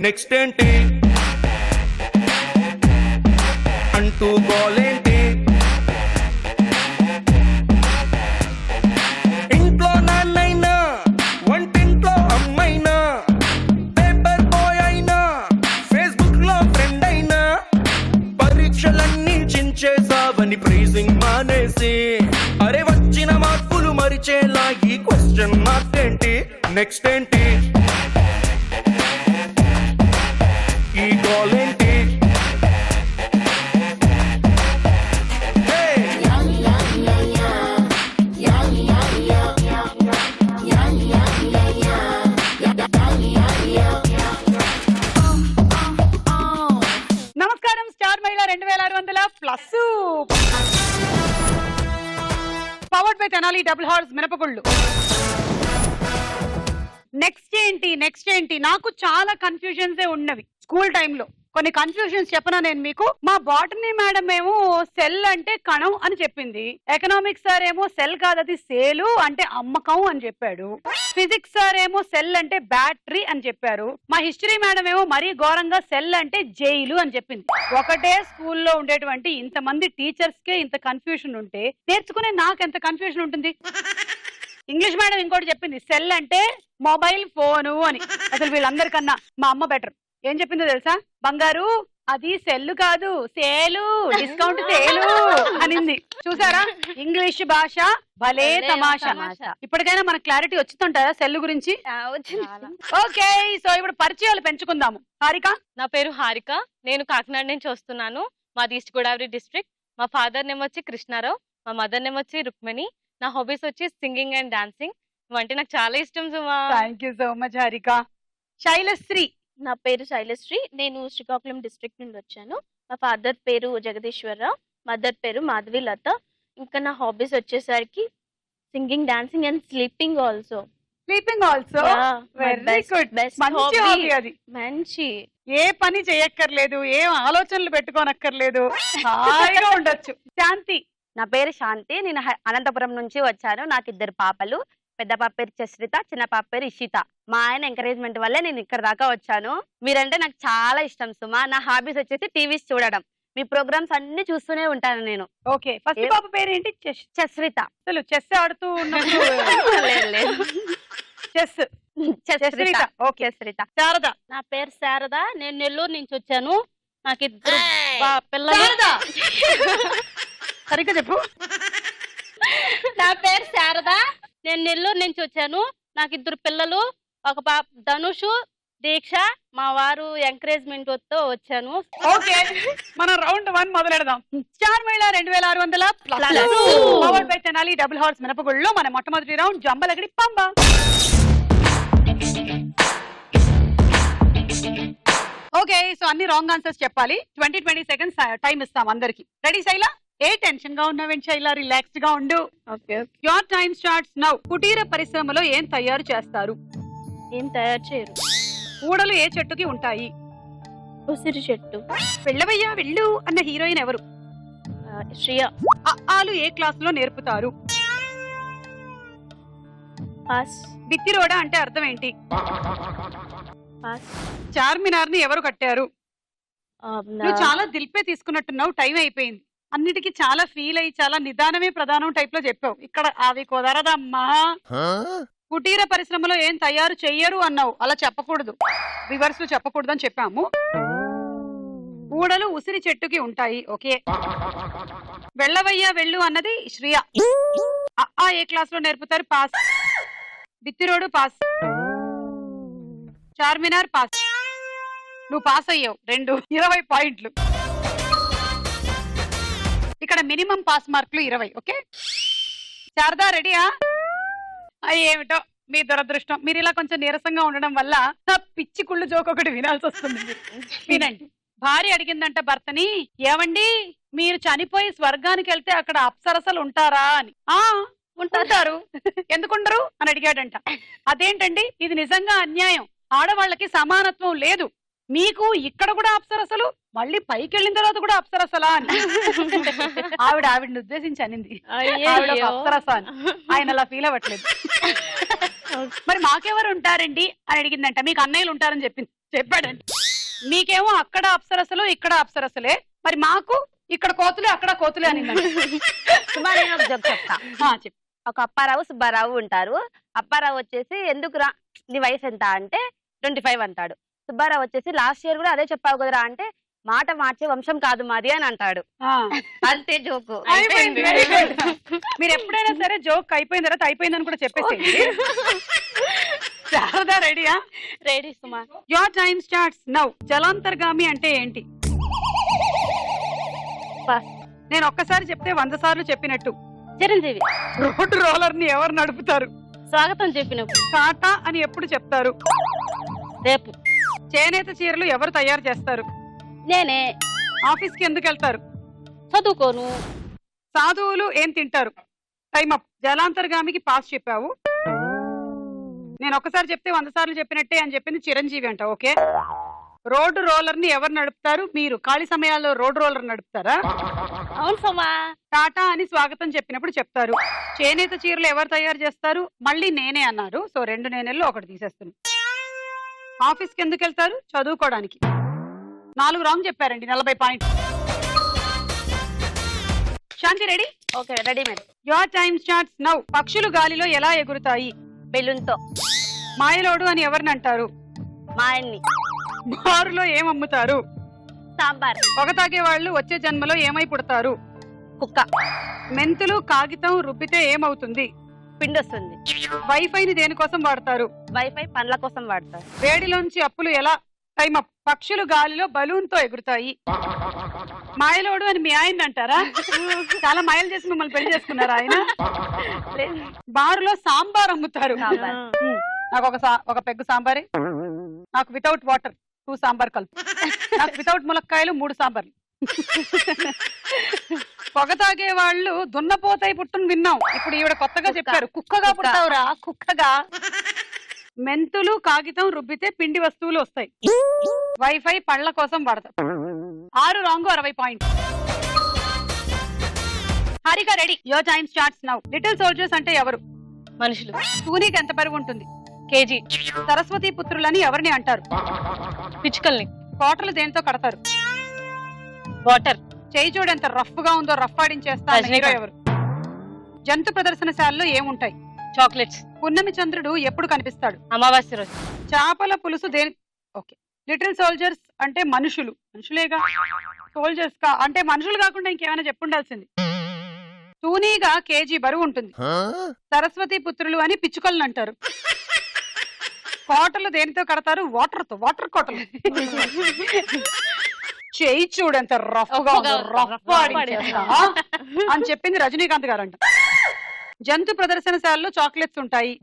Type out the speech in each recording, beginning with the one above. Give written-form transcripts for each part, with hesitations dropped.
Next ఏంటి అంటూ గోలేంటి, ఇంట్లో నాన్నైనా వంటింట్లో అమ్మైనా, పేపర్ బాయ్ అయినా ఫేస్బుక్ లో ఫ్రెండ్ అయినా, పరీక్షలన్నీ చించేసావని ప్రైజింగ్ మానేసి, అరే వచ్చిన మార్కులు మరిచేలా ఈ క్వశ్చన్ మార్క్ ఏంటి, నెక్స్ట్ ఏంటి ఈ గోలేంటి. నమస్కారం, స్టార్ మహిళ 2600 plus powered by Tenali double horse మినపగుళ్ళు. నెక్స్ట్ ఏంటి నాకు చాలా కన్ఫ్యూజన్స్ ఉన్నవి స్కూల్ టైంలో. కొన్ని కన్ఫ్యూజన్స్ చెప్పనా నేను మీకు? మా బాటనీ మేడం ఏమో సెల్ అంటే కణం అని చెప్పింది, ఎకనామిక్స్ సార్ ఏమో సెల్ కాదది సేలు అంటే అమ్మకం అని చెప్పాడు, ఫిజిక్స్ సార్ ఏమో సెల్ అంటే బ్యాటరీ అని చెప్పారు, మా హిస్టరీ మేడం ఏమో మరీ ఘోరంగా సెల్ అంటే జైలు అని చెప్పింది. ఒకటే స్కూల్లో ఉండేటువంటి ఇంతమంది టీచర్స్ కే ఇంత కన్ఫ్యూజన్ ఉంటే నేర్చుకునే నాకు ఎంత కన్ఫ్యూజన్ ఉంటుంది. ఇంగ్లీష్ మేడం ఇంకోటి చెప్పింది, సెల్ అంటే మొబైల్ ఫోను అని. అసలు వీళ్ళందరికన్నా మా అమ్మ బెటర్. ఏం చెప్పిందో తెలుసా? బంగారు అది సెల్లు కాదు సేలు, డిస్కౌంట్ సేలు అనింది. చూసారా, ఇంగ్లీష్ భాష భలే తమాషా. ఇప్పటికైనా మనకు క్లారిటీ వచ్చిందంటారా సెల్ గురించి? ఓకే, సో ఇప్పుడు పరిచయాలు పెంచుకుందాము. హారిక. నా పేరు హారిక, నేను కాకినాడ నుంచి వస్తున్నాను. మాది ఈస్ట్ గోదావరి డిస్ట్రిక్ట్. మా ఫాదర్ నేమ్ వచ్చి కృష్ణారావు, మా మదర్ నేమ్ వచ్చి రుక్మిణి. నా హాబీస్ వచ్చి సింగింగ్ అండ్ డాన్సింగ్. అంటే నాకు చాలా ఇష్టం సుమా. Thank you so much Harika. Sailasri. నా పేరు శైలశ్రీ, నేను శ్రీకాకుళం డిస్ట్రిక్ట్ నుండి వచ్చాను. మా ఫాదర్ పేరు జగదీశ్వరరావు, మదర్ పేరు మాధవి లత. ఇంకా నా హాబీస్ వచ్చేసరికి singing, dancing and sleeping also. Sleeping also very good. మంచి హాబీ అది. మంచి, ఏ పని చేయక్కర్లేదు, ఏం ఆలోచనలు పెట్టుకోనక్కర్లేదు, హాయిగా ఉండొచ్చు. శాంతి. నా పేరు శాంతి, నేను అనంతపురం నుంచి వచ్చాను. నాకు 2 పాపలు. పెద్ద పాప పేరు చశ్రిత, చిన్న పాప పేరు ఇషిత. మా ఆయన ఎంకరేజ్మెంట్ వల్లే నేను ఇక్కడ దాకా వచ్చాను. మీరంటే నాకు చాలా ఇష్టం సుమా. నా హాబీస్ వచ్చేసి టీవీస్ చూడడం, మీ ప్రోగ్రామ్స్ అన్ని చూస్తూనే ఉంటాను నేను. ఓకే, ఫస్ట్ పాప పేరు ఏంటి? చశ్రిత. అసలు చెస్ ఆడుతూ ఉన్నప్పుడు చెస్. చశ్రిత. ఓకే, చశ్రిత. శారద. నా పేరు శారద, నేను నెల్లూరు నుంచి వచ్చాను. నాకు 2 పిల్లలు. సరిగ్గా చెప్పు. నా పేరు శారద, నేను నెల్లూరు నుంచి వచ్చాను. నాకు 2 పిల్లలు, ఒక పాప ధనుషు, దీక్ష. మా వారు ఎంకరేజ్మెంట్ తో వచ్చాను. ఓకే, మనం రౌండ్ 1 మొదలెడదాం. స్టార్ మహిళ 2600 plus powered by Tenali double horse మినపగుళ్ళలో మన మొట్టమొదటి round Jambalakidi Pamba. Okay, so అన్ని రాంగ్ ఆన్సర్స్ చెప్పాలి. 20 సెకండ్స్ టైం ఇస్తాం అందరికి. రెడీ శైల? ఏ టెన్షన్ గా ఉన్నావేంటి శైల? రిలాక్స్డ్ గా ఉండు. Okay, your time starts now. కుటీర పరిశ్రమలో ఏం తయారు చేస్తారు? ఏం తయారు చేయరు. ఊడలు ఏ చెట్టుకి ఉంటాయి? ఉసిరి చెట్టు. వెళ్ళవయ్యా వెళ్ళు అన్న హీరోయిన్ ఎవరు? శ్రియ. ఆలు ఏ క్లాస్ లో నేర్పుతారు? పాస్. బిత్తిరోడ అంటే అర్థం ఏంటి? పాస్. చార్మినార్ ని ఎవరు కట్టారు? నువ్వు చాలా దిల్పే తీసుకున్నట్టున్నావు, టైం అయిపోయింది. అన్నిటికీ చాలా ఫీల్ అయ్యి చాలా నిదానమే ప్రధానం టైప్ లో చెప్పావు. ఇక్కడ అవి కుదరదమ్మా. కుటీర పరిశ్రమలో ఏం తయారు చెయ్యరు అన్నావు, అలా చెప్పకూడదు, రివర్స్ లో చెప్పకూడదు అని చెప్పాము. ఊడలు ఉసిరి చెట్టుకి ఉంటాయి. ఓకే, వెళ్ళవయ్యా వెళ్ళు అన్నది శ్రియ. ఏ క్లాస్ లో నేర్పుతారు? పాస్. బిత్తిరోడు పాస్. చార్మినార్ పాస్. నువ్వు పాస్ అయ్యావు 2, 20 పాయింట్లు. ఇక్కడ మినిమం పాస్ మార్కులు 20. ఓకే, శారదా రెడీయా? ఏమిటో మీ దురదృష్టం, మీరు ఇలా కొంచెం నీరసంగా ఉండడం వల్ల పిచ్చి కుళ్ళు జోక్ ఒకటి వినాల్సి వస్తుంది. వినండి. భార్య అడిగిందంట భర్తని, ఏవండి మీరు చనిపోయి స్వర్గానికి వెళ్తే అక్కడ అప్సరసలు ఉంటారా అని. ఉంటారు, ఎందుకుండరు అని అడిగాడంట. అదేంటండి, ఇది నిజంగా అన్యాయం, ఆడవాళ్ళకి సమానత్వం లేదు, మీకు ఇక్కడ కూడా అప్సరసలు, మళ్ళీ పైకి వెళ్ళిన తర్వాత కూడా అప్సరసలా అని ఆవిడని ఉద్దేశించి అనింది. అప్సరస అని. ఆయన అలా ఫీల్ అవ్వట్లేదు. మరి మాకెవరు ఉంటారండి అని అడిగిందంట. మీకు అన్నయ్యలు ఉంటారని చెప్పాడంట. మీకేమో అక్కడ అప్సరసలు ఇక్కడ అప్సరసలే, మరి మాకు ఇక్కడ కోతులే అక్కడ కోతులే అని సుమా నేను ఒక జోక్ చెప్తా. చెప్పు. ఒక అప్పారావు సుబ్బారావు ఉంటారు. అప్పారావు వచ్చేసి ఎందుకురా నీ వయసు ఎంత అంటే 25 అంటాడు. సుబ్బారావు వచ్చేసి లాస్ట్ ఇయర్ కూడా అదే చెప్పావు కదరా అంటే మాట మార్చే వంశం కాదు మాది అని అంటాడు. అంతే జోకు. అయిపోయింది. Very good. మీరు ఎప్పుడైనా సరే జోక్ అయిపోయిన తర్వాత అయిపోయిందని కూడా చెప్పేసి శారదా రెడీయా? Ready Suma. Your time starts now. జలాంతర్గామి అంటే ఏంటి? నేను ఒక్కసారి చెప్తే 100 సార్లు చెప్పినట్టు. చిరంజీవి. రోడ్డు రోలర్ ని ఎవరు నడుపుతారు? స్వాగతం చెప్పినప్పుడు. టాటా అని ఎప్పుడు చెప్తారు? రేపు. చేనేత చీరలు ఎవరు తయారు చేస్తారు? నేనే. ఆఫీస్ కి ఎందుకు వెళ్తారు? చదువుకోను. సాధువులు ఏం తింటారు? Time up. జలాంతర్గామికి పాస్ చెప్పావు. నేను ఒక్కసారి చెప్తే 100 సార్లు చెప్పినట్టే అని చెప్పింది చిరంజీవి అంట. ఓకే. రోడ్డు రోలర్ ని ఎవరు నడుపుతారు? మీరు. ఖాళీ సమయాల్లో రోడ్డు రోలర్ నడుపుతారా? అవును సుమా. టాటా అని స్వాగతం చెప్పినప్పుడు చెప్తారు. చేనేత చీరలు ఎవరు తయారు చేస్తారు? మళ్ళీ నేనే అన్నారు. సో 2 నేనెల్లో ఒకటి తీసేస్తున్నాను. ఆఫీస్ కి ఎందుకు వెళ్తారు? చదువుకోవడానికి. 4 రాంగ్ చెప్పారండి. 40 point. Shanti ready? Okay ready madam. Your time starts now. పక్షులు గాలిలో ఎలా ఎగురుతాయి? బెలూన్తో. మాయలోడు అని ఎవరిని అంటారు? మా ఆయన్ని. బారులో ఏం అమ్ముతారు? సాంబార్. పొగ తాగే వాళ్ళు వచ్చే జన్మలో ఏమై పుడతారు? కుక్క. మెంతులు కాగితం రుబ్బితే ఏమవుతుంది? పిండి వస్తుంది. వైఫైని దేనికోసం వాడతారు? వైఫై పండ్ల కోసం వాడతారు. వేడిలోంచి అప్పులు ఎలా? Time up. పక్షులు గాలిలో బలూన్ తో ఎగురుతాయి. మాయలోడు అని మీ ఆయన అంటారా? చాలా మాయలు చేసి మిమ్మల్ని పెళ్లి చేసుకున్నారా ఆయన? బారులో సాంబార్ అమ్ముతారు. సాంబార్. నాకు ఒక పెగ్గు సాంబారే. నాకు వితౌట్ వాటర్ 2 సాంబార్ కలుపు. నాకు వితౌట్ ములక్కాయలు 3 సాంబార్లు. పొగ తాగే వాళ్ళు దున్నపోతాయి పుట్టును విన్నాం. ఇప్పుడు ఈవిడ కొత్తగా చెప్పారు కుక్కగా పుట్టావురా. కుక్కగా. మెంతులు కాగితం రుబ్బితే పిండి వస్తువులు వస్తాయి. వైఫై పళ్ళ కోసం వాడతాం. 6 wrong 60 point. Harika ready. Your time starts now. Little soldiers అంటే ఎవరు? మనుషులు. సూనికి ఎంత బరువు ఉంటుంది? కేజీ. సరస్వతి పుత్రులని ఎవరిని అంటారు? పిచ్చుకల్ని. కోటలు దేనితో కడతారు? వాటర్. చేయి చూడు ఎంత రఫ్ గా ఉందో. రఫ్ ఆడించేస్తా అన్న హీరో ఎవరు? జంతు ప్రదర్శనశాలలో ఏముంటాయి? చాక్లెట్స్. పున్నమి చంద్రుడు ఎప్పుడు కనిపిస్తాడు? అమావాస్య రోజు. చేపల పులుసు దేని? ఓకే. లిటిల్ సోల్జర్స్ అంటే మనుషులు. మనుషులేగా. సోల్జర్స్ కా అంటే మనుషులు కాకుండా ఇంకేమైనా చెప్పుండాల్సింది. తూనీగా కేజీ బరువు ఉంటుంది. సరస్వతి పుత్రులు అని పిచ్చుకలను అంటారు. కోటలు దేనితో కడతారు? వాటర్ తో. వాటర్ కోటలు. చేయి చూడంత రఫ్ గా రఫ్ అని చెప్పింది రజనీకాంత్ గారంట. జంతు ప్రదర్శనశాలలో చాక్లెట్స్ ఉంటాయి.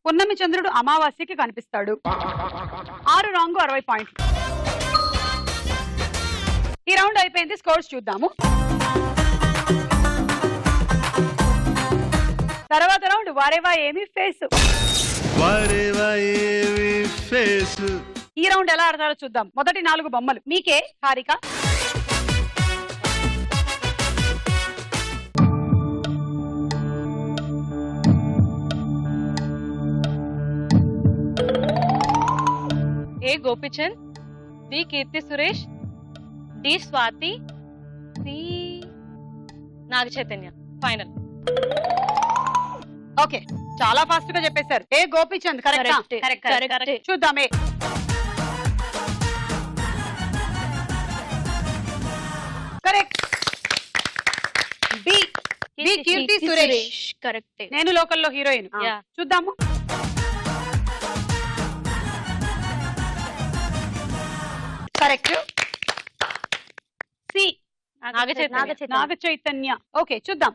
పున్నమి చంద్రుడు అమావాస్యకి కనిపిస్తాడు. 6 రాంగ్ 60 పాయింట్లు. ఈ రౌండ్ అయిపోయింది. స్కోర్స్ చూద్దాము. తర్వాత రౌండ్ వారేవా ఏమి ఫేస్. ఈ రౌండ్ ఎలా ఆడతారో చూద్దాం. మొదటి 4 బొమ్మలు మీకే. హారిక. ఏ Gopichand, B Keerthy Suresh, D Swathi, C Naga Chaitanya. Final. Okay చాలా ఫాస్ట్ గా చెప్పేశారు. ఏ గోపిచంద్ కరెక్ట్. చూద్దాం. ఏ correct. B Keerthy Suresh correct. నేను లోకల్లో హీరోయిన్. చూద్దాము. Correct. C Naga Chaitanya. Okay చూద్దాం.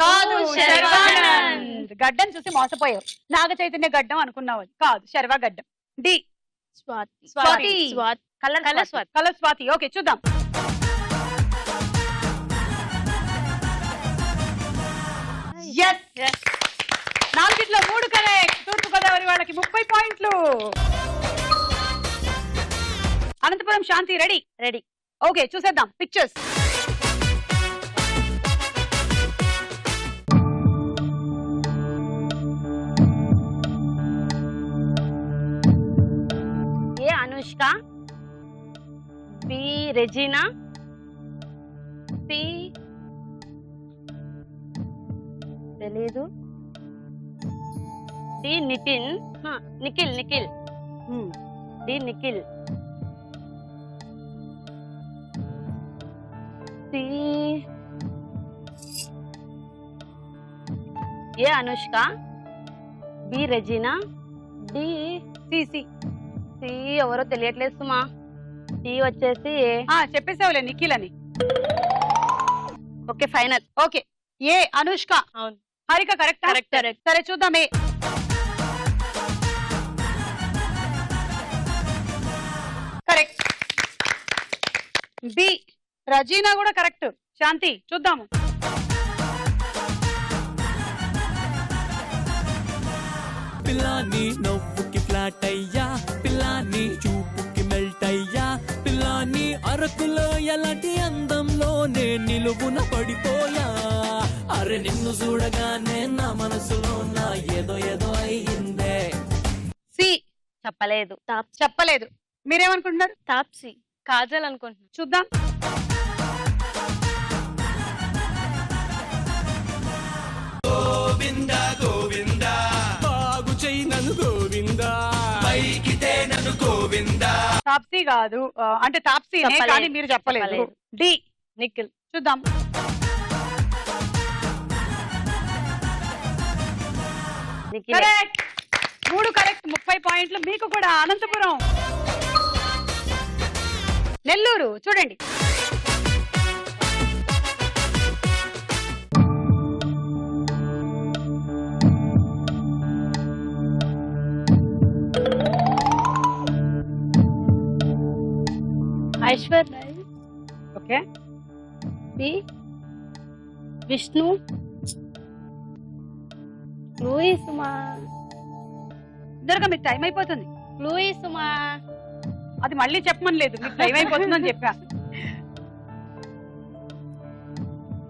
కాదు శర్వానంద్. గడ్డం చూసి మోసపోయావు. నాగ చైతన్య గడ్డం అనుకున్నావు. కాదు శర్వా గడ్డం. D Swathi. Colour Swathi. Okay చూద్దాం. నాలుగిట్లో 3 కరెక్ట్. తూర్పు గోదావరి వాళ్ళకి 30 పాయింట్లు. Anantapur Shanti ready? Ready. Okay చూసేద్దాం pictures. Anushka, B Regina, C తెలీదు, D Nithin, Nikhil, D Nikhil, C A Anushka, B Regina, D C C C ఎవరో తెలియట్లేదు సుమా. డి వచ్చేసి చెప్పేసావులే నిఖిల్ అని. Okay final. Okay, A Anushka. అవును. హారిక కరెక్ట్. Correct. సరే చూద్దాం. ఏ కరెక్ట్. బి రజీనా కూడా కరెక్ట్. శాంతి చూద్దాము. పిల్లాని నవ్వుకి ఫ్లాట్ అయ్యా, పిల్లాని చూపుకి మెల్ట్ అయ్యా, పిల్లాని అరకులో ఎలాంటి అందంలోనే నిలువున పడిపోయా. అరే నిన్ను చూడగానే నా మనసులో నా ఏదో ఏదో అయ్యిందే. సి చెప్పలేదు. చెప్పలేదు. మీరేమనుకుంటున్నారు? తాప్సీ. కాజల్ అనుకుంటున్నాను. చూద్దాం. గోవిందా గోవిందా బాగు చెయ్యి నన్ను గోవిందా, పైకితే నన్ను గోవిందా. తాప్సీ కాదు, అంటే తాప్సీ చెప్పలేదు. కానీ మీరు చెప్పలేదు. చెప్పలేదు. డి నిఖిల్. చూద్దాం. నిఖిలే. కరెక్ట్. 3 కరెక్ట్. 30 పాయింట్లు మీకు కూడా. అనంతపురం, నెల్లూరు చూడండి. Aishwarya Rai, okay. B Vishnu, Louis Suma. ఇద్దరుగా మీకు టైం అయిపోతుంది. లూయిస్ సుమా. అది మళ్ళీ చెప్పమని లేదు, మీకు టైం అయిపోతుందని చెప్పా.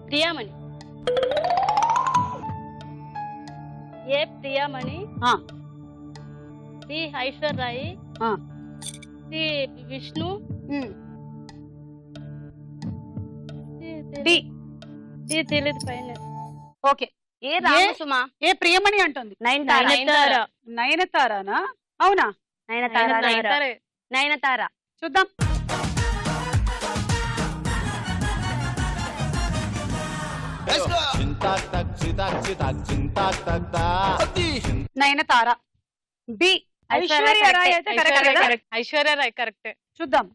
ప్రియామణి. ఏ ప్రియామణి, ఆ, బి ఐశ్వర్ రాయ్, ఆ. సి విష్ణు, ఉమ్. డి డి తెలీదు ఫైనల్. ఓకే. ఏ రాము సుమా. ఏ ప్రియమణి అంటుంది. నయనతార. నయనతారానా? అవునా? నయనతార. చూద్దాం. నయనతార. బి ఐశ్వర్య రాయ్ అయితే కరెక్ట్ కదా? ఐశ్వర్య రాయ్ కరెక్ట్. చూద్దాం.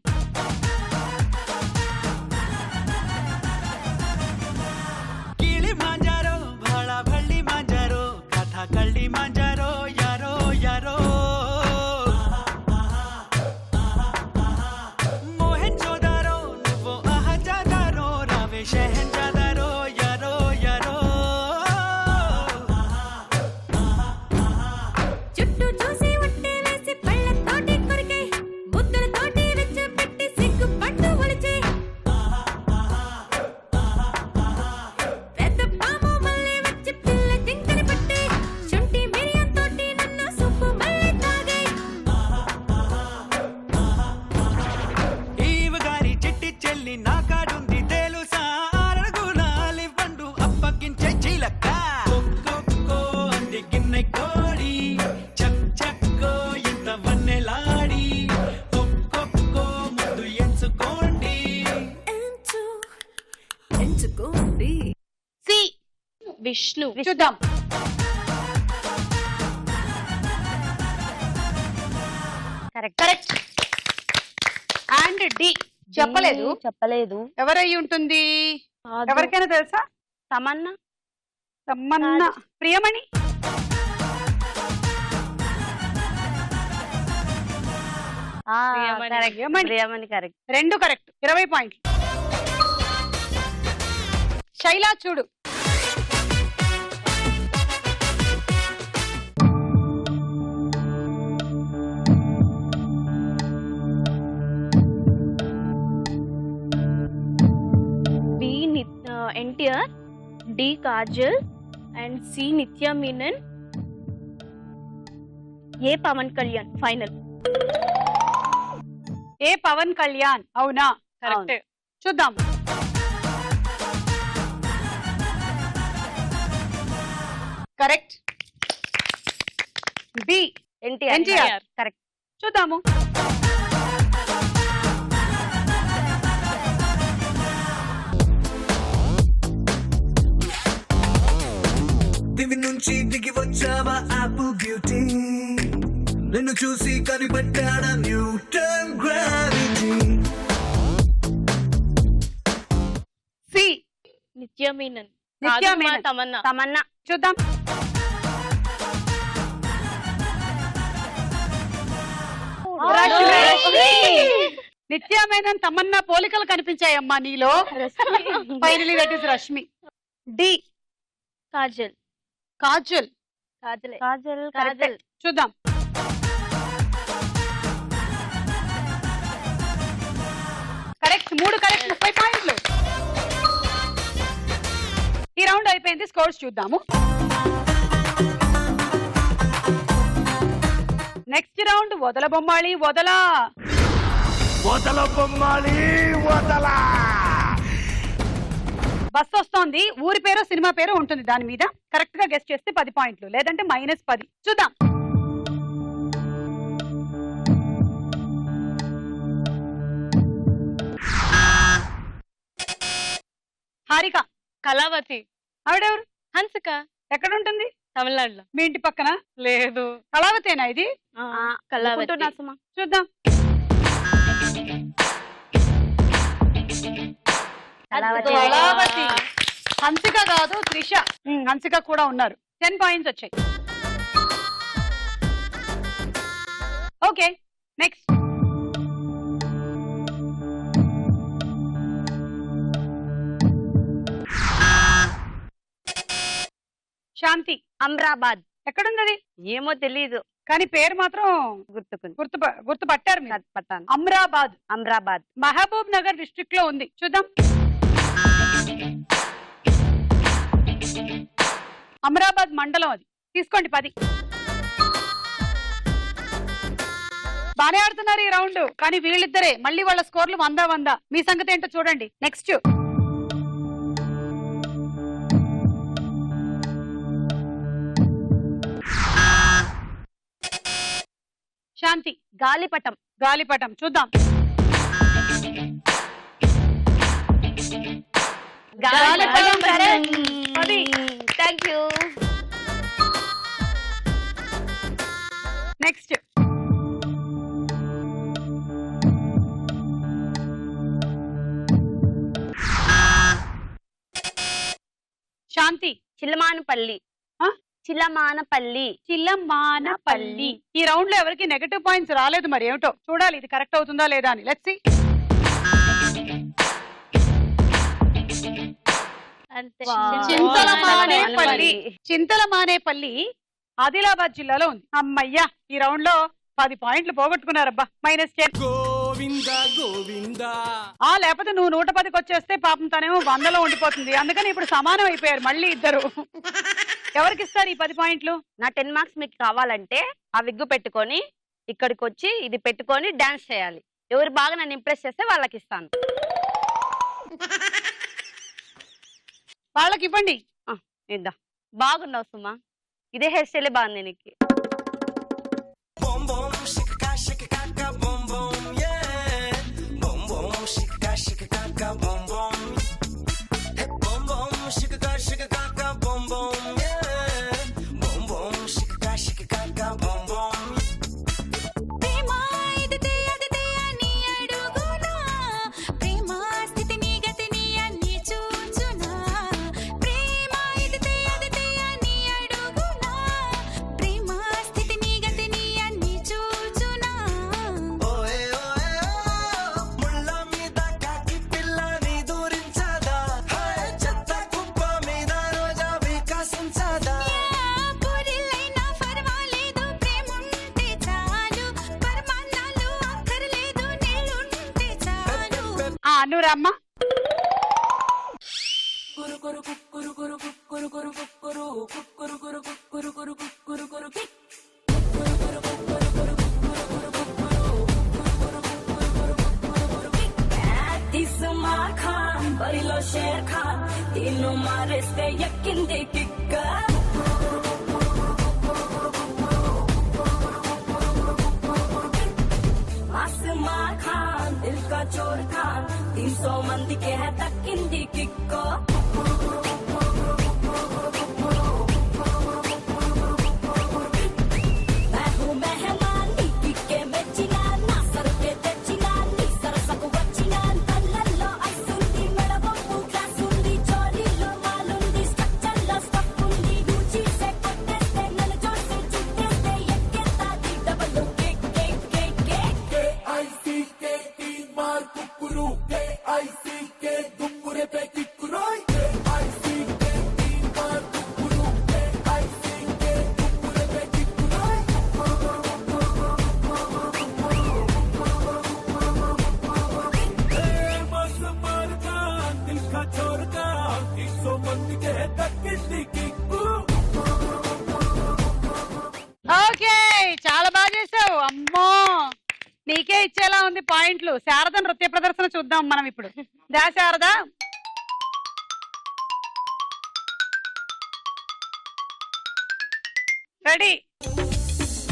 కిళి మాంజారో భాళ భళ్ళి మాంజారో కథ కళ్ళి మాంజారో యారో యారో. మోహన్ జోదారో నువ్వు అహజాదారో రావే షహన్ జాదారో యారో యారో. చుట్టూ చూసి ఉట్టేలేసి పళ్ళతోటి కొరికే ముద్దులతోటి రెచ్చపెట్టి సిగ్గు పట్టు ఒలిచే పెద్ద పాము మళ్ళీ వచ్చి పిల్ల జింకని పట్టే శుంఠి మిరియంతోటి నన్ను సుప్పు మళ్ళీ తాగే ఈవ గారి చిట్టి చెల్లి నా కాడుంది తెలుసా, అరగునాలి పండు అప్పగించే చిలక. కొక్కో అంది గిన్నె కోడి చక్ చక్కో ఇంత వన్నెలాడి ఒక్కొక్కో ముందు ఎంచుకోండి. ఎంచుకోండి. సి విష్ణు. చూద్దాం. కరెక్ట్. అండ్ డి చెప్పలేదు. చెప్పలేదు. ఎవరై ఉంటుంది? ఎవరికైనా తెలుసా? Tamannaah. Tamannaah. Priyamani. Priyamani. Correct. Priyamani. Priyamani correct. 2 correct. 20 పాయింట్లు. శైలా చూడు. B NTR, D Kajal and C Nithya Menon, A Pawan Kalyan final. A Pawan Kalyan. అవునా? కరెక్ట్. చూద్దాం. Correct. B NTR. NTR. Correct. చూద్దాము. దివి నుంచి దిగి వచ్చావా ఆపిల్ బ్యూటీ, నిన్ను చూసి కనిపెట్టాడా Newton gravity. C Nithya Menon. నిత్య కాదు, మా మేనన్. తమన్నా. తమన్నా. చూద్దాం. రష్మి. నిత్య మేనన్ తమన్నా పోలికలు కనిపించాయమ్మా నీలో. Finally that is Rashmi. D Kajal. Kajal. కాజలే. కాజల్. కాజల్. కరెక్ట్. చూద్దాం. కరెక్ట్. 3 కరెక్ట్, 30 పాయింట్లు. ఈ రౌండ్ అయిపోయింది. స్కోర్స్ చూద్దాము. నెక్స్ట్ రౌండ్ వదల బొమ్మాళి వదల. వదల బొమ్మాలి వదల. బస్ వస్తోంది. ఊరి పేరు సినిమా పేరు ఉంటుంది దాని మీద. కరెక్ట్ గా గెస్ట్ చేస్తే 10 పాయింట్లు, లేదంటే -10. చూద్దాం. హారిక. కళావతి. ఆవిడెవరు? హన్సిక. ఎక్కడ ఉంటుంది? తమిళనాడులో. మీ ఇంటి పక్కన? లేదు. కళావతేనా ఇది? కళావతి. అనుకుంటున్నా సుమా. చూద్దాం. కళావతి. కళావతి. హన్సిక కాదు, త్రిష. హన్సిక కూడా ఉన్నారు. 10 పాయింట్స్ వచ్చాయి. Okay, next. శాంతి. అమ్రాబాద్. ఎక్కడుంది అది? ఏమో తెలీదు కానీ పేరు మాత్రం గుర్తుకుంది. గుర్తుపట్టారు మీరు. పట్టాను. అమ్రాబాద్. అమ్రాబాద్. మహబూబ్ నగర్ డిస్ట్రిక్ట్ లో ఉంది. చూద్దాం. అమరాబాద్ మండలం అది. తీసుకోండి 10. బానే ఆడుతున్నారు ఈ రౌండ్, కానీ వీళ్ళిద్దరే. మళ్ళీ వాళ్ళ స్కోర్లు 100. మీ సంగతి ఏంటో చూడండి. నెక్స్ట్. శాంతి. గాలిపటం. గాలిపటం. చూద్దాం. గాలిపటం correct. 10. Thank you. నెక్స్ట్. శాంతి. చిలమానపల్లి. ఆ? చిలమానపల్లి. చిల్లమానపల్లి. ఈ రౌండ్ లో ఎవరికి నెగటివ్ పాయింట్స్ రాలేదు. మరి ఏమిటో చూడాలి, ఇది కరెక్ట్ అవుతుందా లేదా అని. Let's see. అంతే. చింతలమానేపల్లి. చింతలమానేపల్లి ఆదిలాబాద్ జిల్లాలో ఉంది. అమ్మయ్యా, ఈ రౌండ్ లో 10 పాయింట్లు పోగొట్టుకున్నారబ్బా. -10. గోవింద గోవింద. లేకపోతే నువ్వు 110కి వచ్చేస్తే పాపం తనేమో 100లో ఉండిపోతుంది. అందుకని ఇప్పుడు సమానం అయిపోయారు మళ్ళీ ఇద్దరు. ఎవరికి ఇస్తారు ఈ 10 పాయింట్లు? నా 10 మార్క్స్ మీకు కావాలంటే ఆ విగ్గు పెట్టుకొని ఇక్కడికి వచ్చి ఇది పెట్టుకొని డాన్స్ చేయాలి. ఎవరు బాగా నన్ను ఇంప్రెస్ చేస్తే వాళ్ళకి ఇస్తాను. వాళ్ళకి ఇవ్వండి. ఇద్దా. బాగున్నావు సుమా. ఇదే హెయిర్ స్టైలే బాగుంది నీకు. Boom boom shika shika boom boom yeah. Boom boom shika boom boom. Hey boom boom shika boom boom yeah. Boom boom shika boom boom. ప్రేమ ఇదితే అదితే అని అడుగునా, ప్రేమ స్థితిని గతిని అన్ని చూచునా. ప్రేమ ఇదితే అదితే అని అడుగునా, ప్రేమ స్థితిని గతిని అన్ని చూచునా. Oye oye oh, mulla meeda kaki pilla ni doorinchada. Hey chatta kuppa meeda roja vikasinchada. పూరిలైనా పర్వాలేదు, ప్రేముంటే చాలు. పరమాన్నాలు అక్కర్లేదు, నీళ్ళుంటే చాలు. అనురమ్మ. జోడిలో షేర్ ఖాన్ నిన్ను మారేస్తే ఎక్కింది కిక్క ఆసమా ఖాన్ దిల్ కా చోర్ ఖాన్ 300 మందికి హై దక్కింది కిక్కో ఓకే చాలా బాగా చేసావు. అమ్మో నీకే ఇచ్చేలా ఉంది పాయింట్లు. శారద నృత్య ప్రదర్శన చూద్దాం మనం ఇప్పుడు. దా శారద. రెడీ.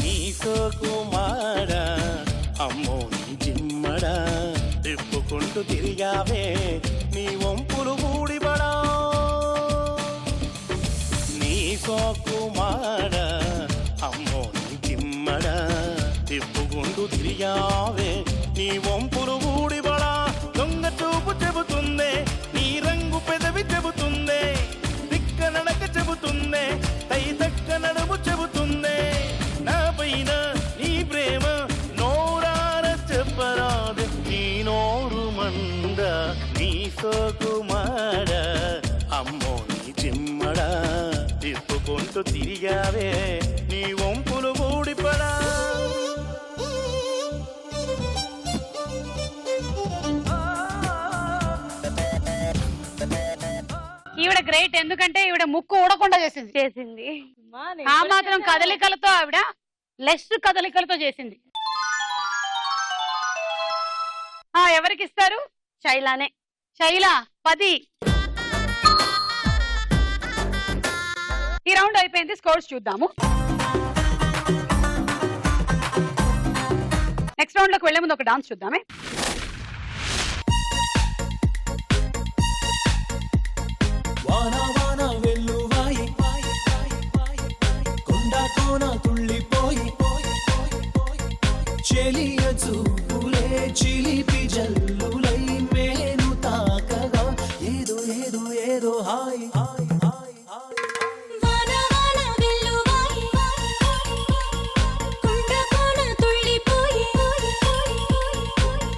నీ సోకుమారా అమ్మో నీ జిమ్మడా తిప్పుకుంటూ తిరిగావే నీ వంపులు ఊడిబడా నీ సోకుమారా అమ్మో నీ జిమ్మడా తిప్పుకుంటూ తిరిగావే నీ వంపులు ఊడిబడా దొంగ చూపు చెబుతుందే నీ రంగు పెదవి చెబుతుందే దిక్క నడక చెబుతుందే తై తక్క నడుము చెబుతుందే నా పైన నీ ప్రేమ నోరార చెప్పరాదు నీ నోరు మంద నీ సోకుమాడ అమ్మో నీ జిమ్మడా తిప్పుకుంటూ తిరిగావే నీ వంపులు ఊడిపడా ఈవిడ గ్రేట్. ఎందుకంటే ఈవిడ ముక్కు ఊడకుండా చేసింది. ఆ మాత్రం కదలికలతో ఆవిడ లెస్ కదలికలతో చేసింది. ఎవరికి ఇస్తారు? శైలానే. శైల 10. ఈ రౌండ్ అయిపోయింది. స్కోర్స్ చూద్దాము. నెక్స్ట్ రౌండ్ లోకి వెళ్లే ముందు ఒక డాన్స్ చూద్దామే. వాన వాన వెల్లువాయి కొండ కోన తుళ్ళిపోయి చెలియ చూపులే చిలిపి జల్లులై మేను తాకగా ఏదో ఏదో ఏదో హాయ్ హాయ్ హాయ్ హాయ్ వాన వాన వెల్లువాయి కొండ కోన తుళ్ళిపోయి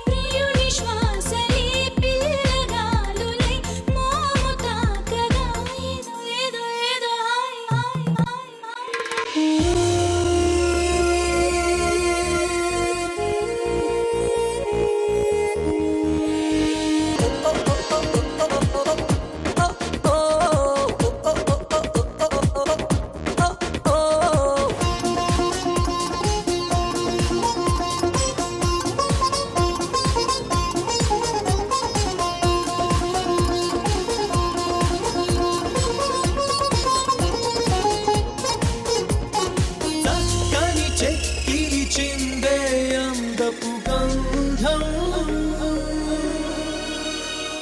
ప్రియుని శ్వాసలే పిల్లగాలులై మోము తాకగా ఏదో ఏదో ఏదో హాయ్ హాయ్ చక్కని చెక్కిలి చిందే అందపు గంధం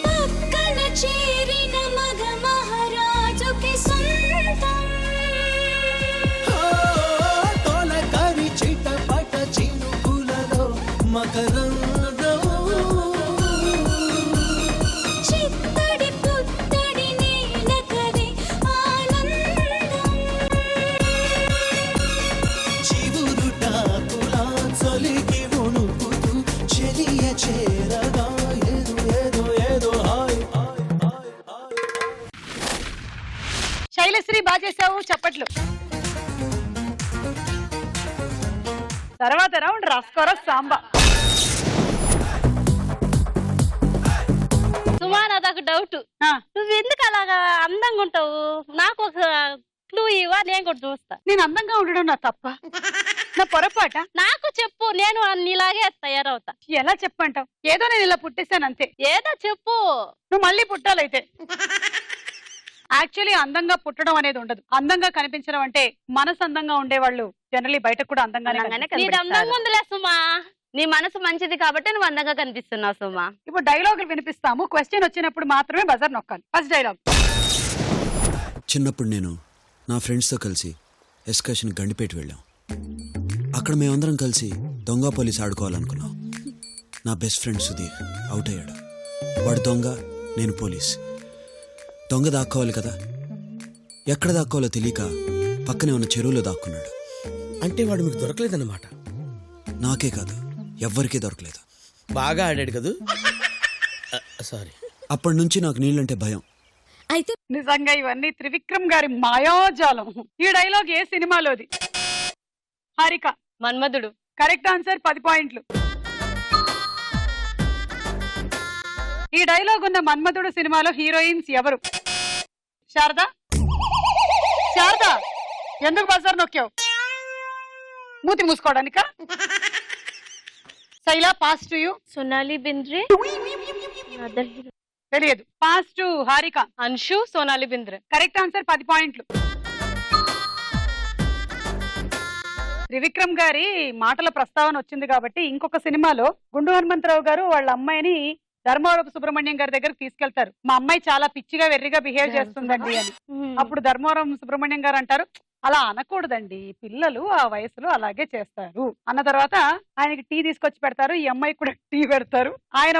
పక్కన చేరిన మగ మహారాజుకి సొంతం తొలకరి చిటపట చినుకులలో మకరందం చిత్తడి పుత్తడి నేలకది ఆనందం చివురుటాకులా చలికి వణుకుతూ చెలియ చేరగా ఏదో ఏదో ఏదో hi hi hi hi Shailasri బాగా చేసావు. చప్పట్లు. తర్వాత రౌండ్ రాస్కోర సాంబా. సుమా నాదొక డౌట్. ఆ, నువ్వు ఎందుకు అలాగా అందంగా ఉంటావు? నాకు ఒక క్లూ నువ్వు ఇవా నేను కూడా చూస్తా. నేను అందంగా ఉండడం నా తప్ప, నా పొరపాట? నాకు చెప్పు, నేను నీలాగే తయారవుతా. ఎలా చెప్పంటావు? ఏదో నేను ఇలా పుట్టేశాను అంతే. ఏదో చెప్పు. నువ్వు మళ్ళీ పుట్టాలైతే. యాక్చువల్లీ అందంగా పుట్టడం అనేది ఉండదు. అందంగా కనిపించడం అంటే మనసు అందంగా ఉండేవాళ్ళు జనరలీ బయట కూడా అందంగానే అందంగానే కనిపిస్తారు. నీది అందంగా ఉందిలే సుమా. నీ మనసు మంచిది కాబట్టి నువ్వు అందంగా కనిపిస్తున్నావు సుమా. ఇప్పుడు డైలాగులు వినిపిస్తాము. క్వశ్చన్ వచ్చినప్పుడు మాత్రమే బజర్ నొక్కాలి. First dialogue. చిన్నప్పుడు నేను నా ఫ్రెండ్స్తో కలిసి ఎస్కర్షన్ గండిపేట వెళ్ళాం. అక్కడ మేమందరం కలిసి దొంగ పోలీస్ ఆడుకోవాలనుకున్నాం. నా బెస్ట్ ఫ్రెండ్ సుధీర్ అవుట్ అయ్యాడు. వాడు దొంగ, నేను పోలీస్. దొంగ దాక్కోవాలి కదా, ఎక్కడ దాక్కోవాలో తెలియక పక్కనే ఉన్న చెరువులో దాక్కున్నాడు. అంటే వాడు మీకు దొరకలేదన్నమాట. నాకే కాదు, ఎవ్వరికీ దొరకలేదు. బాగా ఆడాడు కదూ. సారీ. అప్పటి నుంచి నాకు నీళ్ళంటే భయం. అయితే నిజంగా ఇవన్నీ త్రివిక్రమ్ గారి మాయాజాలం. ఈ డైలాగ్ ఏ సినిమాలోది? హారిక. మన్మధుడు. కరెక్ట్ ఆన్సర్, 10 పాయింట్లు. ఈ డైలాగ్ ఉన్న మన్మధుడు సినిమాలో హీరోయిన్స్ ఎవరు? శారదా. శారదా, ఎందుకు బజార్ నొక్కావు? మూతి మూసుకోవడానిక? Shaila, pass to you. Sonali Bendre. Other hero తెలియదు. Pass to Harika. Anshu, Sonali Bendre. Correct answer, 10 పాయింట్లు. త్రివిక్రమ్ గారి మాటల ప్రస్తావన వచ్చింది కాబట్టి ఇంకొక సినిమాలో గుండు హనుమంతరావు గారు వాళ్ళ అమ్మాయిని ధర్మవరపు సుబ్రహ్మణ్యం గారి దగ్గరకు తీసుకెళ్తారు. మా అమ్మాయి చాలా పిచ్చిగా వెర్రిగా బిహేవ్ చేస్తుందండి అని. అప్పుడు ధర్మవరం సుబ్రహ్మణ్యం గారు అంటారు, అలా అనకూడదండి, పిల్లలు ఆ వయసులో అలాగే చేస్తారు అన్న తర్వాత ఆయనకి టీ తీసుకొచ్చి పెడతారు. ఈ అమ్మాయి కూడా టీ పెడతారు. ఆయన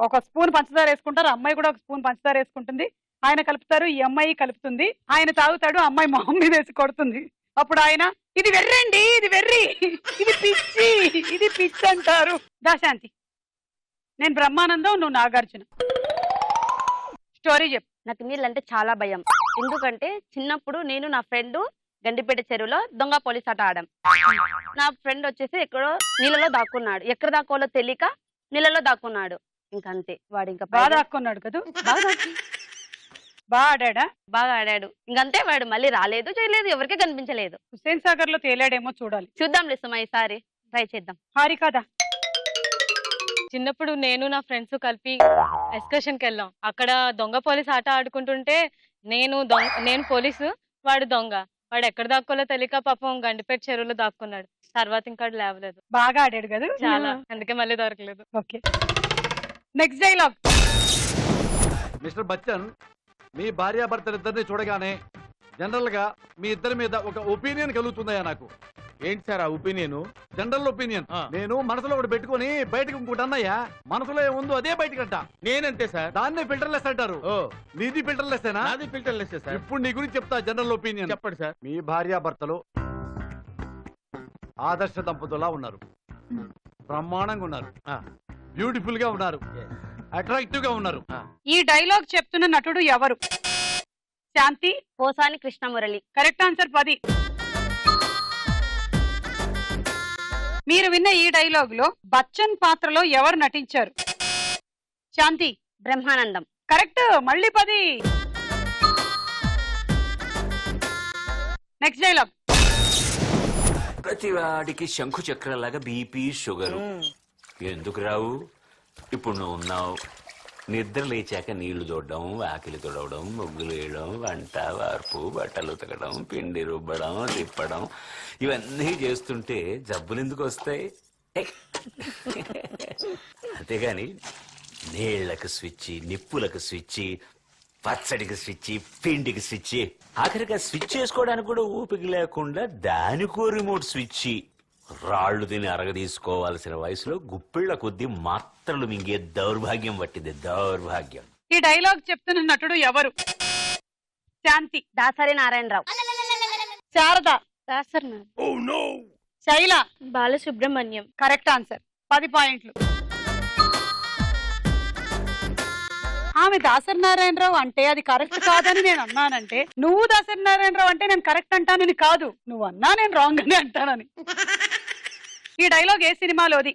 ఒక స్పూన్ పంచదార వేసుకుంటారు, అమ్మాయి కూడా ఒక స్పూన్ పంచదార వేసుకుంటుంది. ఆయన కలుపుతారు, ఈ అమ్మాయి కలుపుతుంది. ఆయన తాగుతాడు, అమ్మాయి మొహం మీద వేసి కొడుతుంది. అప్పుడు ఆయన, ఇది వెర్రండి, ఇది వెర్రి, ఇది పిచ్చి, ఇది పిచ్చి అంటారు. దాశాంతి. నేను బ్రహ్మానందం, నువ్వు నాగార్జున. స్టోరీ చెప్పు. నాకు నీళ్ళంటే చాలా భయం. ఎందుకంటే చిన్నప్పుడు నేను నా ఫ్రెండ్ గండిపేట చెరువులో దొంగ పోలీస్ ఆట ఆడాం. నా ఫ్రెండ్ వచ్చేసి ఎక్కడో నీళ్ళలో దాక్కున్నాడు. ఎక్కడ దాక్కోవాలో తెలియక నీళ్ళలో దాక్కున్నాడు. ఇంకంతే, వాడు ఇంకా బాగా దాక్కున్నాడు కదా. బాగా ఆడా. బాగా ఆడాడు. ఇంకంతే, వాడు మళ్ళీ రాలేదు, చేయలేదు, ఎవరికీ కనిపించలేదు. హుస్సేన్ సాగర్ లో తేలాడేమో చూడాలి. చూద్దాం లేసమ్మా, ఈసారి ట్రై చేద్దాం. హారికదా. చిన్నప్పుడు నేను నా ఫ్రెండ్స్ కలిపి ఎక్స్కర్షన్ కి వెళ్ళాం. అక్కడ దొంగ పోలీస్ ఆట ఆడుకుంటుంటే నేను పోలీసు, వాడు దొంగ. వాడు ఎక్కడ దాక్కోలో తెలియక పాపం గండిపేట చెరువులో దాక్కున్నాడు. తర్వాత ఇంకా లేవలేదు. బాగా ఆడాడు కదా చాలా, అందుకే మళ్ళీ దొరకలేదు. Okay, next dialogue. Mister Bachchan, మీ భార్యాభర్తలిద్దరిని చూడగానే జనరల్ గా మీ ఇద్దరి మీద ఒక ఒపీనియన్ కలుగుతుందయ్యా నాకు. ఏంటి సార్ ఆ ఒపీనియన్? General opinion. నేను మనసులో ఒకటి పెట్టుకుని బయటకు ఇంకోటి అన్నయ్యా. మనసులో ఏముందో అదే బయటకంట. నేనంతే సార్. దాన్నే ఫిల్టర్లెస్ అంటారు. ఓ, నీది ఫిల్టర్లెస్సేనా? నాది ఫిల్టర్లెస్ సార్. ఇప్పుడు నీ గురించి చెప్తా జనరల్ ఒపీనియన్. చెప్పండి సార్. మీ భార్యాభర్తలు ఆదర్శ దంపతులా ఉన్నారు. బ్రహ్మాండంగా ఉన్నారు, బ్యూటిఫుల్ గా ఉన్నారు, అట్రాక్టివ్ గా ఉన్నారు. ఈ డైలాగ్ చెప్తున్న నటుడు ఎవరు? శాంతి. పోసాని కృష్ణమురళి. Correct answer, 10. మీరు విన్న ఈ డైలాగ్ లో బచ్చన్ పాత్రలో ఎవరు నటించారు? శాంతి. బ్రహ్మానందం. కరెక్ట్, మళ్ళీ 10. Next dialogue. ప్రతి వాడికి శంకు చక్రాలాగా బీపీ షుగరు ఎందుకు రావు? ఇప్పుడు నువ్వు ఉన్నావు. నిద్ర లేచాక నీళ్లు తోడడం, ఆకిలి తొడవడం, ముగ్గులు వేయడం, వంట వార్పు, బట్టలు ఉతకడం, పిండి రుబ్బడం, తిప్పడం, ఇవన్నీ చేస్తుంటే జబ్బులు ఎందుకు వస్తాయి? అంతేగాని నీళ్లకు స్విచ్, నిప్పులకు స్విచ్, పచ్చడికి స్విచ్, పిండికి స్విచ్, ఆఖరిగా స్విచ్ చేసుకోవడానికి కూడా ఓపిక లేకుండా దానికో రిమోట్ స్విచ్. రాళ్లు తిని అరగదీసుకోవాల్సిన వయసులో గుప్పిళ్ల కొద్దీ మాత్రలు మింగే దౌర్భాగ్యం పట్టింది, దౌర్భాగ్యం. ఈ డైలాగ్ చెప్తున్న నటుడు ఎవరు? శాంతి. దాసరి నారాయణరావు. శారద. దాసర్. శైల. బాలసుబ్రహ్మణ్యం. కరెక్ట్ ఆన్సర్, 10 పాయింట్లు. ఆమె దాసరి నారాయణరావు అంటే అది కరెక్ట్ కాదని నేను అన్నానంటే, నువ్వు దాసరి నారాయణరావు అంటే నేను కరెక్ట్ అంటానని కాదు, నువ్వు అన్నా నేను రాంగ్ అని అంటానని. ఈ డైలాగ్ ఏ సినిమాలోది?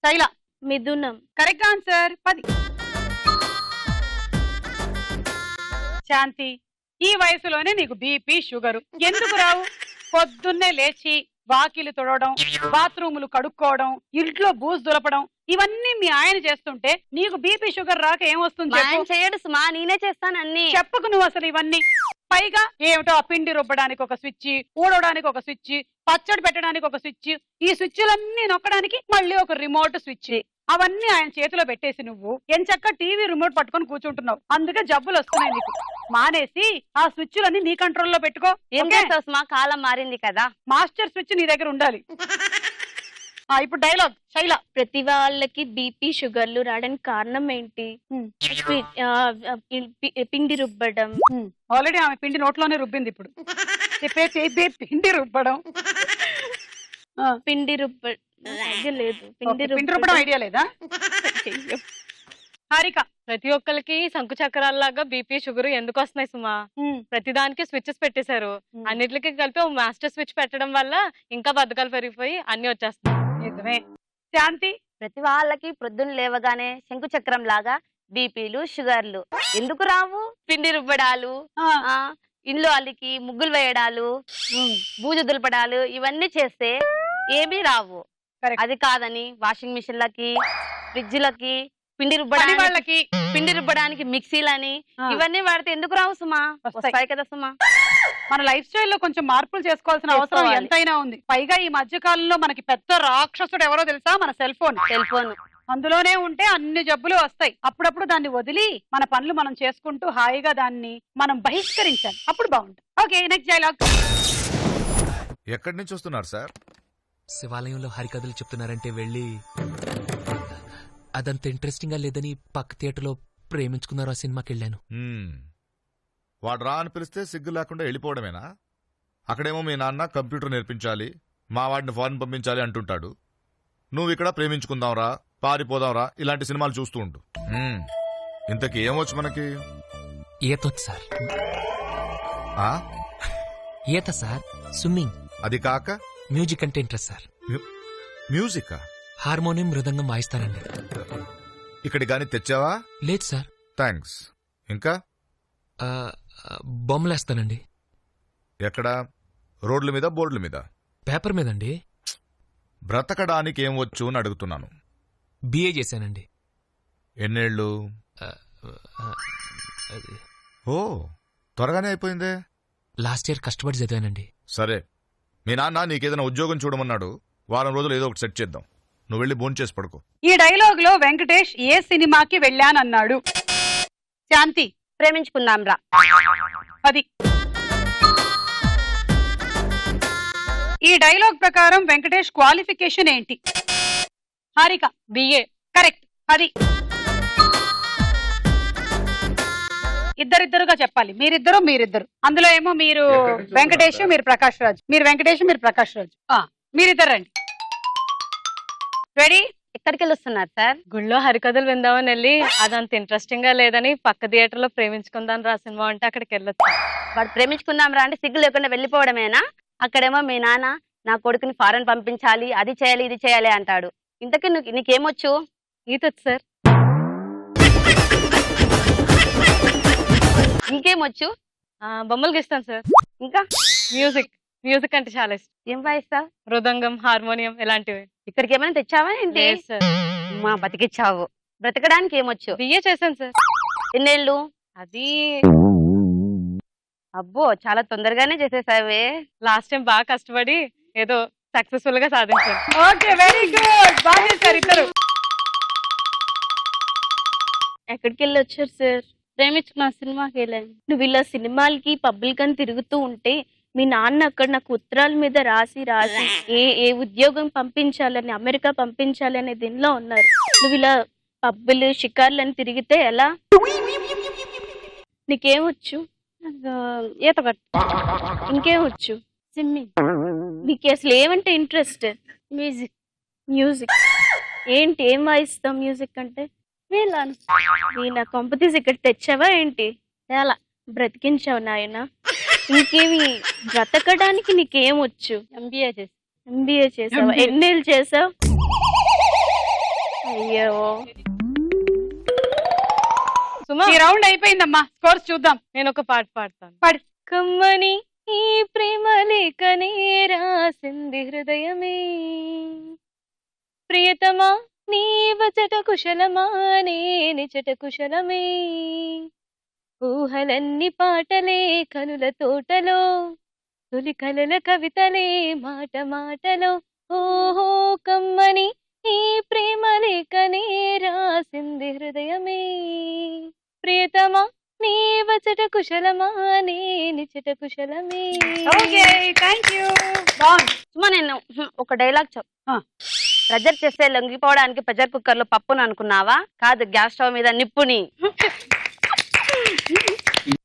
శైల. మిథునం. Correct answer, 10. శాంతి. ఈ వయసులోనే నీకు బీపీ షుగరు ఎందుకు రావు? పొద్దున్నే లేచి వాకిలి తొడవడం, బాత్రూములు కడుక్కోవడం, ఇంట్లో బూజు దులపడం ఇవన్నీ మీ ఆయన చేస్తుంటే నీకు బీపీ షుగర్ రాక ఏమొస్తుంది మా చెప్పు? ఆయన చేయడు సుమా, నేనే చేస్తాను అన్ని. చెప్పకు నువ్వు అసలు ఇవన్నీ. పైగా ఏమిటో ఆ పిండి రుబ్బడానికి ఒక స్విచ్, ఊడవడానికి ఒక స్విచ్, పచ్చడి పెట్టడానికి ఒక స్విచ్, ఈ స్విచ్లన్నీ నొక్కడానికి మళ్ళీ ఒక రిమోట్ స్విచ్. అవన్నీ ఆయన చేతిలో పెట్టేసి నువ్వు ఎంచక్క టీవీ రిమోట్ పట్టుకొని కూర్చుంటున్నావు. అందుకే జబ్బులు వస్తున్నాయి నీకు. మానేసి ఆ స్విచ్లన్నీ నీ కంట్రోల్లో పెట్టుకో. ఏం చేస్తావు సుమా, కాలం మారింది కదా. మాస్టర్ స్విచ్ నీ దగ్గర ఉండాలి. ఇప్పుడు డైలాగ్ శైల. ప్రతి వాళ్ళకి బీపీ షుగర్లు రావడానికి కారణం ఏంటి? పిండి రుబ్బడం. ఆల్రెడీ ఆమె పిండి నోట్లోనే రుబ్బింది. ఇప్పుడు పిండి రుబ్బడం. పిండి రుబ్బడం లేదు. పిండి రుబ్బడం ఐడియా లేదా? హారిక. ప్రతి ఒక్కరికి శంకు చక్రాల్లాగా బీపీ షుగర్ ఎందుకు వస్తున్నాయి సుమా? ప్రతిదానికి స్విచ్చెస్ పెట్టేశారు. అన్నిటికి కలిపి ఒక మాస్టర్ స్విచ్ పెట్టడం వల్ల ఇంకా బద్దకాలు పెరిగిపోయి అన్ని వచ్చేస్తున్నాయి. నిజమే. శాంతి. ప్రతి వాళ్ళకి ప్రొద్దున లేవగానే శంకు చక్రం లాగా బీపీలు షుగర్లు ఎందుకు రావు? పిండి రుబ్బడాలు, ఇంట్లో అల్లికి ముగ్గులు వేయడాలు, బూజు దులపడాలు ఇవన్నీ చేస్తే ఏమీ రావు. అది కాదని వాషింగ్ మిషన్లకి, ఫ్రిడ్జ్లకి, పిండి రుబ్బడానికి మిక్సీలని ఇవన్నీ వాడితే ఎందుకు రావు సుమా? వస్తాయి కదా సుమా. మన లైఫ్ స్టైల్లో కొంచెం మార్పులు చేసుకోవాల్సిన అవసరం ఎంతైనా ఉంది. పైగా ఈ మధ్య కాలంలో మనకి పెద్ద రాక్షసుడు ఎవరో తెలుసా? మన సెల్ ఫోన్. అందులోనే ఉంటే అన్ని జబ్బులు వస్తాయి. అప్పుడప్పుడు దాన్ని వదిలి మన పనులు మనం చేసుకుంటూ హాయిగా దాన్ని మనం బహిష్కరించాలి. అప్పుడు బాగుంటుంది. Okay, next dialogue. ఎక్కడి నుంచి వస్తున్నారు సార్? శివాలయంలో హరికథలు చెప్తున్నారంటే వెళ్ళి అదంత ఇంట్రెస్టింగ్ గా లేదని పక్క థియేటర్లో ప్రేమించుకున్నారు ఆ సినిమాకి వెళ్ళాను. వాడు రా అని పిలిస్తే సిగ్గు లేకుండా వెళ్ళిపోవడమేనా? అక్కడేమో మీ నాన్న కంప్యూటర్ నేర్పించాలి, మా వాడిని ఫారెన్ పంపించాలి అంటుంటాడు. నువ్వు ఇక్కడ ప్రేమించుకుందాంరా, పారిపోదాంరా ఇలాంటి సినిమాలు చూస్తూ ఉండు. ఇంతకీ ఏమొచ్చు మనకి? ఈతొచ్చు సార్. ఈత సార్, స్విమ్మింగ్. అది కాక మ్యూజిక్ అంటే ఇంట్రెస్ట్ సార్. మ్యూజిక్? హార్మోనియం మృదంగం వాయిస్తానండి. ఇక్కడి గాని తెచ్చావా? లేదు సార్. థ్యాంక్స్. ఇంకా? బొమ్మలేస్తానండి. ఎక్కడ? రోడ్ల మీద, బోర్డుల మీద? పేపర్ మీదండి. బ్రతకడానికి ఏం వచ్చు అని అడుగుతున్నాను. బిఏ చేశానండి. ఎన్నేళ్ళు? ఓ, త్వరగానే అయిపోయిందే. లాస్ట్ ఇయర్ కష్టపడి చదివానండి. సరే, మీ నాన్న నీకేదైనా ఉద్యోగం చూడమన్నాడు. వారం రోజులు ఏదో ఒకటి సెట్ చేద్దాం. నువ్వు వెళ్ళి భోంచేసి పడుకో. ఈ డైలాగ్ లో వెంకటేష్ ఏ సినిమాకి వెళ్ళానన్నాడు? శాంతి. ప్రేమించుకుందాం రా. అది. ఈ డైలాగ్ ప్రకారం వెంకటేష్ క్వాలిఫికేషన్ ఏంటి? హారిక. బిఏ. కరెక్ట్. అది. ఇద్దరిద్దరుగా చెప్పాలి. మీరిద్దరు. అందులో ఏమో మీరు వెంకటేష్, మీరు ప్రకాష్ రాజు. మీరు వెంకటేష్, మీరు ప్రకాష్ రాజు. మీరిద్దరు రండి. రెడీ? ఎక్కడికి వెళ్ళొస్తున్నారు సార్? గుళ్ళో హరికథలు విందామని వెళ్ళి అదంత ఇంట్రెస్టింగ్ గా లేదని పక్క థియేటర్ లో ప్రేమించుకుందాం రా సినిమా అంటే అక్కడికి వెళ్ళొచ్చు. వాడు ప్రేమించుకుందాం రా అంటే సిగ్గు లేకుండా వెళ్ళిపోవడమేనా? అక్కడేమో మీ నాన్న నా కొడుకుని ఫారెన్ పంపించాలి, అది చేయాలి, ఇది చేయాలి అంటాడు. ఇంతకీ నీకేమొచ్చు? ఈతొచ్చు సార్. ఇంకేమొచ్చు? బొమ్మలు గీస్తాను సార్. ఇంకా? మ్యూజిక్ అంటే చాలా ఇష్టం. ఏం వాయిస్తావు? మృదంగం, హార్మోనియం ఇలాంటివి. ఇక్కడికి ఏమైనా తెచ్చావా ఏంటి? మా బతికిచ్చావు. బ్రతకడానికి ఏమొచ్చు? బిఏ చేశాను సార్. ఎన్నేళ్ళు? అది అబ్బో, చాలా తొందరగానే చేసేసావే. లాస్ట్ టైం బాగా కష్టపడి ఏదో సక్సెస్ఫుల్ గా సాధించాను. Okay, very good. బాగా చేశారు ఇద్దరు. ఎక్కడికి వెళ్ళి వచ్చారు సార్? ప్రేమించుకున్న సినిమాకి వెళ్ళాను. నువ్వు ఇలా సినిమాలకి పబ్లిక్ అని తిరుగుతూ ఉంటే మీ నాన్న అక్కడ నాకు ఉత్తరాల మీద రాసి ఏ ఉద్యోగం పంపించాలని, అమెరికా పంపించాలని దీనిలో ఉన్నారు. నువ్వు ఇలా పబ్బులు షికార్లు అని తిరిగితే ఎలా? నీకేమొచ్చు? ఈత కొట్ట. ఇంకేమొచ్చు? స్విమ్మింగ్. నీకు అసలు ఏమంటే ఇంట్రెస్ట్? మ్యూజిక్. ఏంటి, ఏం వాయిస్తావు మ్యూజిక్ అంటే? వెళ్ళాను. నా కొంపతీసి ఇక్కడ తెచ్చావా ఏంటి? ఎలా బ్రతికించావు నాయన? ఇంకేమి బ్రతకడానికి నీకేమొచ్చు? ఎంబీఏ చేసావా? ఎన్నేళ్ళు చేసావు? అయ్యో. సుమా ఈ రౌండ్ అయిపోయిందమ్మా, స్కోర్స్ చూద్దాం. నేను ఒక పాట పాడతాను. పాడు. కమ్మని ఈ ప్రేమ లేఖనే రాసింది హృదయమే, ప్రియతమా నీ వచట కుశలమా నిచట కుశలమే, ఊహలన్నీ పాటలే కనుల తోటలో, తొలి కలల కవితలే మాట మాటలో, ఓహో కమ్మని ఈ ప్రేమ లేఖనే రాసింది హృదయమే, ప్రియతమా నీ వచట కుశలమా నిచట కుశలమే. Okay, thank you. బాగుంది. సుమా నేను ఒక డైలాగ్ ప్రెజర్ చేస్తే లొంగిపోవడానికి ప్రెజర్ కుక్కర్ లో పప్పును అనుకున్నావా? కాదు, గ్యాస్ స్టవ్ మీద నిప్పుని.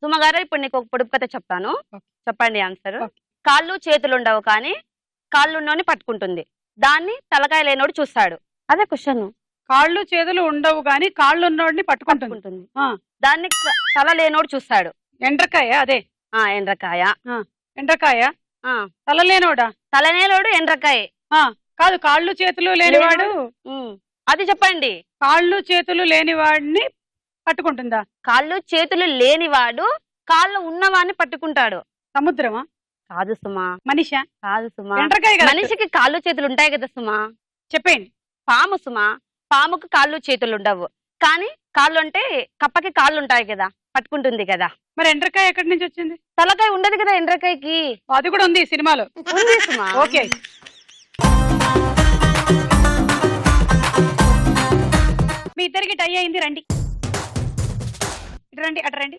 సుమ గారు, ఇప్పుడు నీకు ఒక పొడుపు కథ చెప్తాను, చెప్పండి ఆన్సర్. కాళ్ళు చేతులు ఉండవు కానీ కాళ్ళు ఉన్నోని పట్టుకుంటుంది, దాన్ని తలకాయ లేనోడు చూస్తాడు. అదే క్వశ్చన్. కాళ్ళు చేతులు ఉండవు కానీ కాళ్ళు ఉన్నోడిని పట్టుకుంటుంది, దాన్ని తల లేనోడు చూస్తాడు. ఎండ్రకాయ. అదే ఎండ్రకాయ. ఎండ్రకాయ. తల లేనోడా? తలనేలోడు ఎండ్రకాయ. కాదు, కాళ్ళు చేతులు లేనివాడు. అది చెప్పండి. కాళ్ళు చేతులు లేనివాడిని పట్టుకుంటుందా? కాళ్ళు చేతులు లేనివాడు కాళ్ళు ఉన్నవాడిని పట్టుకుంటాడు. సముద్రమా? కాదు సుమా. మనిషా? కాదు సుమా. ఎండ్రకాయ కదా. మనిషికి కాళ్ళు చేతులు ఉంటాయి కదా సుమా. చెప్పండి. పాము సుమా. పాముకు కాళ్ళు చేతులు ఉండవు కానీ కాళ్ళు అంటే కప్పకి కాళ్ళు ఉంటాయి కదా, పట్టుకుంటుంది కదా. మరి ఎండ్రకాయ ఎక్కడి నుంచి వచ్చింది? తలకాయ ఉండదు కదా ఎండ్రకాయకి. అది కూడా ఉంది సినిమాలో. ఉంది సుమా. ఓకే, మీ ఇద్దరికి టై అయింది. రండి, ఇటు రండి, అటు రండి.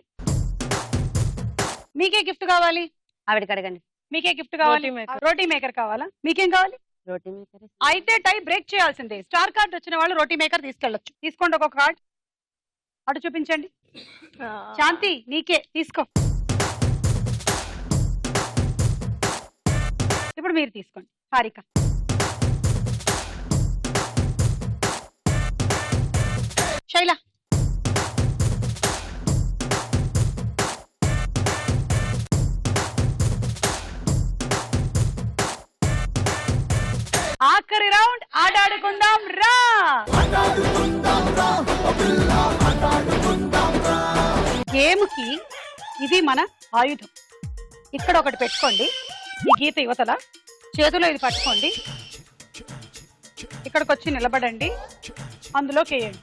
మీకే గిఫ్ట్ కావాలి? ఆవిడకి అడగండి. మీకే గిఫ్ట్ కావాలి? రోటీ మేకర్ కావాలా? మీకేం కావాలి? రోటీ మేకర్. అయితే టై బ్రేక్ చేయాల్సిందే. స్టార్ కార్డ్ వచ్చిన వాళ్ళు రోటీ మేకర్ తీసుకెళ్ళొచ్చు. తీసుకోండి ఒక కార్డ్, అటు చూపించండి. శాంతి, నీకే, తీసుకో. ఇప్పుడు మీరు తీసుకోండి. హారిక. శైల. ఆఖరి రౌండ్ ఆడాడుకుందాం రా. గేమ్ కి ఇది మన ఆయుధం. ఇక్కడ ఒకటి పెట్టుకోండి, ఈ గీత యువతల చేతిలో ఇది పట్టుకోండి, ఇక్కడికి వచ్చి నిలబడండి, అందులోకి వేయండి,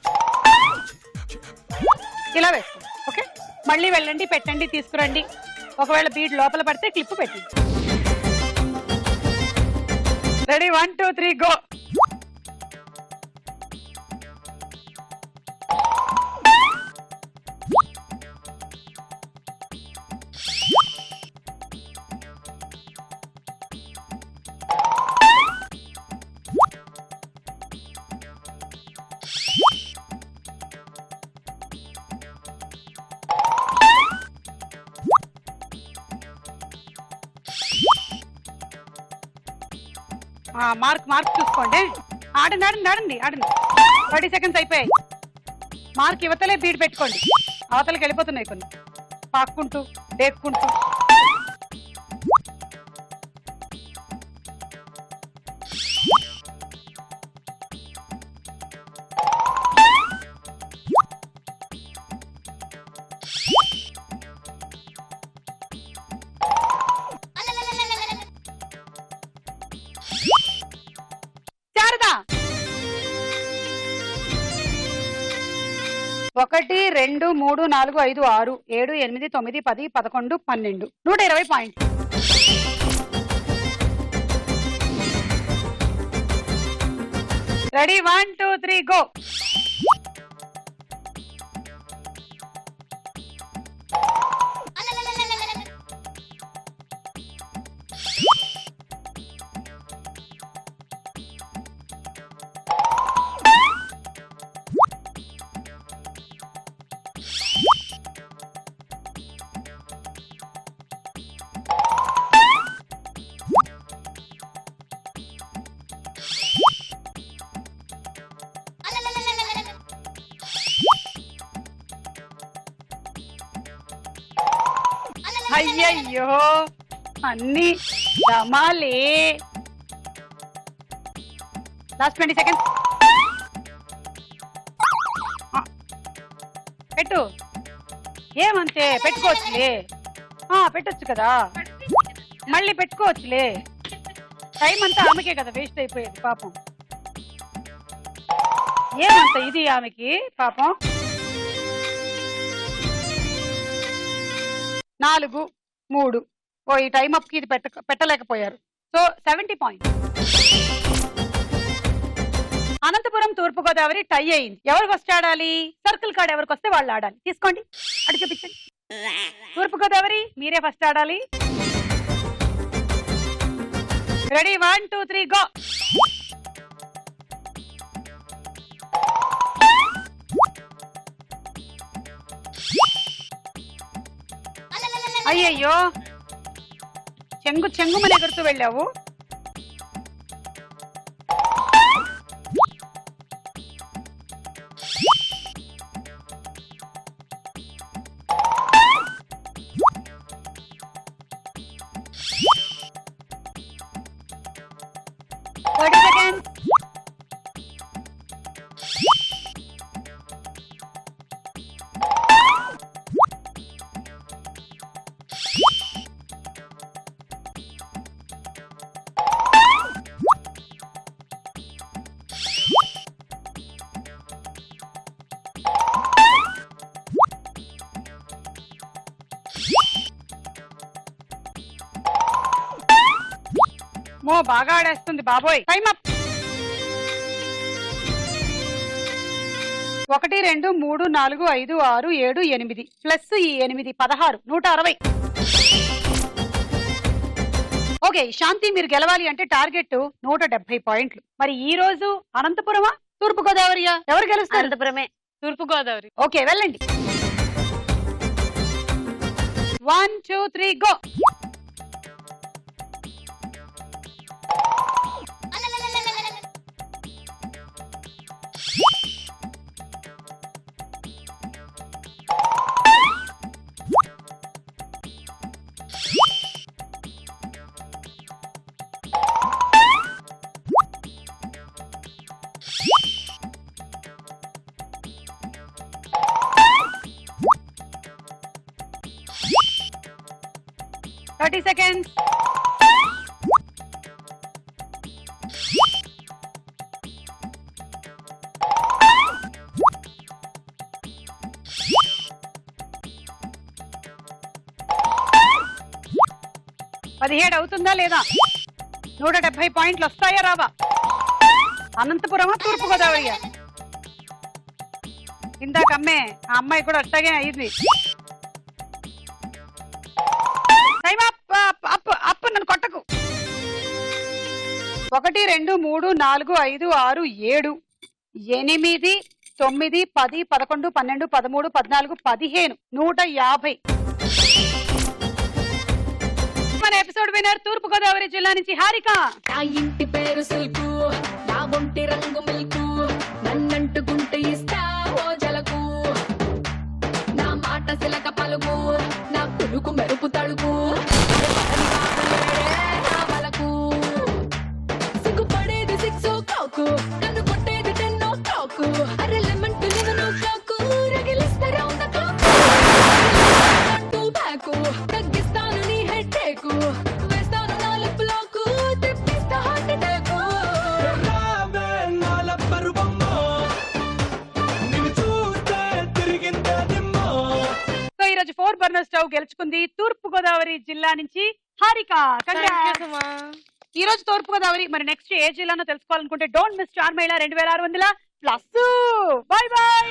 ఇలా వేసుకోండి. ఓకే, మళ్ళీ వెళ్ళండి, పెట్టండి, తీసుకురండి. ఒకవేళ బీడ్ లోపల పడితే క్లిప్ పెట్టండి. రెడీ? 1 2 3 గో. మార్క్ చూసుకోండి. ఆడండి ఆడండి ఆడండి ఆడండి. 30 సెకండ్స్ అయిపోయాయి. మార్క్ యువతలే బీడ్ పెట్టుకోండి, అవతలకి వెళ్ళిపోతున్నాయి కొన్ని, పాక్కుంటూ డేక్కుంటూ. శారదా 1 2 3 4 5 6 7 8 9 10 11 12 120 పాయింట్లు. రెడీ? 1 2 3 గో. అయ్యయ్యో, అన్ని దమాలే. లాస్ట్ 20 సెకండ్స్ పెట్టు. ఏమంతే పెట్టుకోవచ్చులే. పెట్టొచ్చు కదా, మళ్ళీ పెట్టుకోవచ్చులే. టైం అంతా ఆమెకే కదా వేస్ట్ అయిపోయేది పాపం. ఏమంత ఇది ఆమెకి పాపం. 4, 3. ఈ టైం అప్ కి ఇది పెట్టలేకపోయారు. So 70 points. అనంతపురం తూర్పుగోదావరి టై అయింది. ఎవరు ఫస్ట్ ఆడాలి? సర్కిల్ కార్డ్ ఎవరికి వస్తే వాళ్ళు ఆడాలి. తీసుకోండి, అటు చూపించండి. తూర్పుగోదావరి మీరే ఫస్ట్ ఆడాలి. Ready, 1, 2, 3 go. అయ్యయ్యో, చెంగుమని ఎగురుతూ వెళ్ళావు. మో బాగా ఆడేస్తుంది బాబోయ్. Time up. 1, 2, 3, 4, 5, 6, 7, 8 ప్లస్ ఈ 8 16 160. ఓకే శాంతి, మీరు గెలవాలి అంటే టార్గెట్ 170 పాయింట్లు. మరి ఈ రోజు అనంతపురమా తూర్పుగోదావరియా? ఎవరు గెలుస్తారు? అనంతపురమే. తూర్పుగోదావరి. ఓకే వెళ్ళండి. 1, 2, 3 గో. seconds. పదిహేడు అవుతుందా లేదా? 170 పాయింట్లు వస్తాయా రావా? అనంతపురమా తూర్పుగోదావరియా? ఇందాక అమ్మే ఆ అమ్మాయి కూడా అట్టాగే అయింది. Time up up up. నన్ను కొట్టకు. 1 2 3 4 5 6 7 8 9 10 11 12 13 14 15 150. మన ఎపిసోడ్ విన్నర్ తూర్పుగోదావరి జిల్లా నుంచి హారిక. నా ఇంటి పేరు సిల్కు, నా ఒంటి రంగు మిల్కు, నన్నంటుకుంటే ఇస్తా ఓ జలకు, నా మాట సిలక పలుకు, నా పులుకు మెరుపు తడుకు, నా వలకు సిగ్గుపడేది 6 కాకు, కన్ను కొట్టేది 10 కాకు, అరే లెమన్ టు లెమన్ కాకు, రగిలిస్తే రౌండ్ కాకు, బ్యాకు తగ్గిస్తాను నీ హెడ్ టేకు, వేస్తాను నా లిప్ లాకు, తిప్పిస్తా హార్ట్ అటాకు. సో ఈ రోజు 4 బర్నర్ స్టవ్ గెలుచుకుంది తూర్పుగోదావరి జిల్లా నుంచి హారిక. ఈ రోజు తూర్పుగోదావరి. మరి నెక్స్ట్ ఏ జిల్లానో తెలుసుకోవాలనుకుంటే డోంట్ మిస్ స్టార్ మహిళ 2600 ప్లస్. Bye bye.